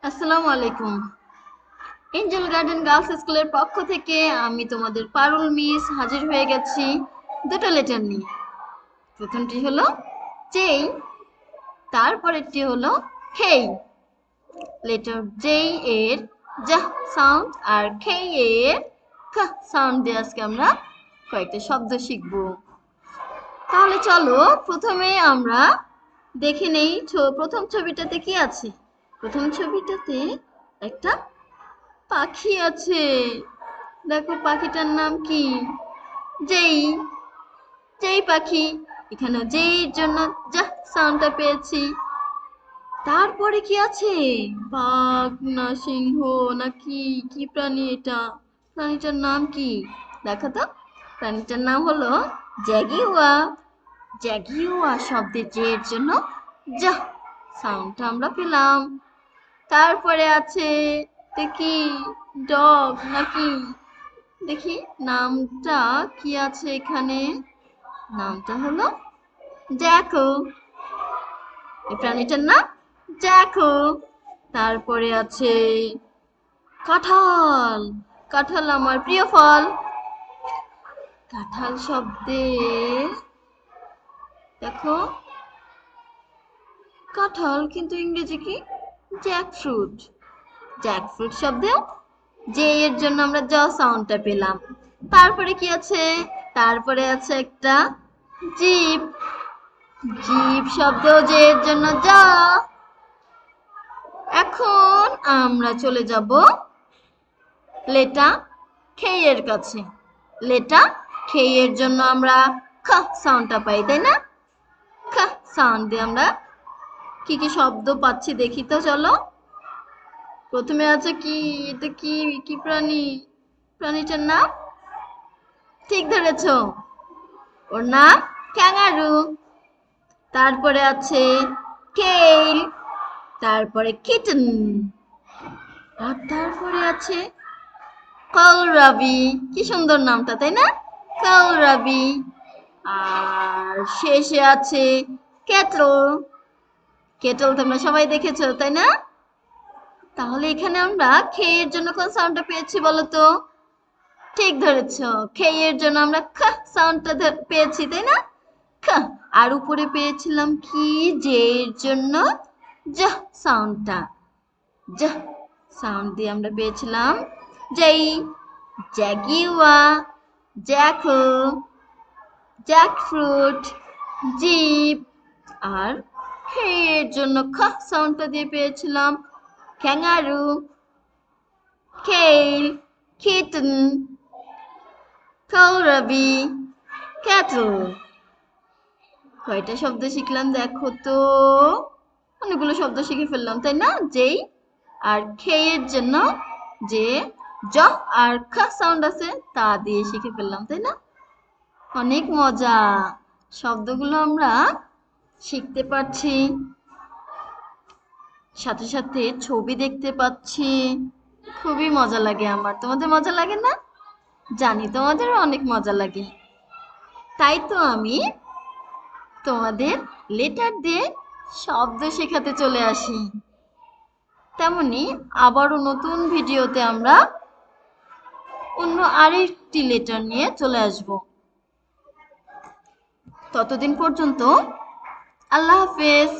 আসসালামু আলাইকুম। Angel garden girls স্কুলের পক্ষ থেকে আমি তোমাদের পারুল মিস হাজির হয়ে গেছি দুটো লেটার নিয়ে। প্রথমটি হলো যেই, তারপরেরটি হলো হেই। লেটার যেই এর জাহ সাউন্ড আর খেই এর কাহ সাউন্ড দিয়ে আজকে আমরা কয়েকটা শব্দ শিখব। তাহলে চলো প্রথমে আমরা দেখে নেই প্রথম ছবিটাতে কি আছে। প্রথম ছবিটাতে একটা পাখি আছে। দেখো পাখিটার নাম কি? যেই। যেই পাখি। এখানে যেই জন্য যা সাউন্ডটা পেয়েছি। তারপরে কি আছে? বাঘ না সিংহ নাকি কি প্রাণী এটা? প্রাণীটার নাম কি? দেখো তো। প্রাণীটার নাম হলো জ্যাগুয়া। জ্যাগুয়া শব্দে জের জন্য যা সাউন্ডটা আমরা পেলাম। তারপরে আছে দেখি ডগ নাকি, দেখি নামটা কি আছে এখানে। নামটা হলো জ্যাকো। এই প্রাণীটার নাম জ্যাকো। তারপরে আছে কাঁঠাল। কাঁঠাল আমার প্রিয় ফল। কাঁঠাল শব্দে দেখো, কাঁঠাল কিন্তু ইংরেজি কি? জ্যাকফ্রুট। জ্যাকফ্রুট শব্দেও যে এর জন্য আমরা জ সাউন্ডটা পেলাম। তারপরে কি আছে? তারপরে আছে একটা জিপ। জিপ শব্দেও যে এর জন্য যা। এখন আমরা চলে যাব লেটা খেই এর কাছে। লেটা খেই এর জন্য আমরা খ সাউন্ডটা পাই, তাই না? খ সাউন্ড দিয়ে আমরা কি কি শব্দ পাচ্ছি দেখি তো চলো। প্রথমে আছে কি? এটা কি কি প্রাণী? প্রাণীটার নাম ঠিক ধরেছ, ওর নাম ক্যাঙ্গারু। তারপরে আছে কেইল। তারপরে কিটেন। আর তারপরে আছে কলরাবি। কি সুন্দর নামটা, তাই না? কলরাবি। আর শেষে আছে কেটল। কেটল তোমরা সবাই দেখেছো, তাই না? তাহলে এখানে আমরা খেয়ের জন্য কোন সাউন্ডটা পেয়েছি বলো তো? ঠিক ধরেছ, খেয়ের জন্য আমরা খ সাউন্ডটা পেয়েছি, তাই না? খ। আর উপরে পেয়েছিলাম কি? যে এর জন্য জ সাউন্ডটা। জ সাউন্ড দিয়ে আমরা পেয়েছিলাম যেই, জ্যাগুয়া, জ্যাকো, জ্যাকফ্রুট, জিপ। আর এর জন্য খ সাউন্ডটা দিয়ে পেয়েছিলাম ক্যাঙ্গারু, কেইল, কিটেন, কলরাবি, ক্যাটল। কয়টা শব্দ শিখলাম দেখো তো? অনেকগুলো শব্দ শিখে ফেললাম, তাই না? যেই আর খেয়ের জন্য যে জ আর খ সাউন্ড আছে তা দিয়ে শিখে ফেললাম, তাই না? অনেক মজা। শব্দগুলো আমরা শিখতে পারছি, সাথে সাথে ছবি দেখতে পাচ্ছি। খুবই মজা লাগে আমার। তোমাদের মজা লাগে না? জানি তোমাদেরও অনেক মজা লাগে। তাই তো আমি তোমাদের লেটার দিয়ে শব্দ শেখাতে চলে আসি। তেমনি আবারও নতুন ভিডিওতে আমরা অন্য আরেকটি লেটার নিয়ে চলে আসব। ততদিন পর্যন্ত আল্লাহ হাফেজ।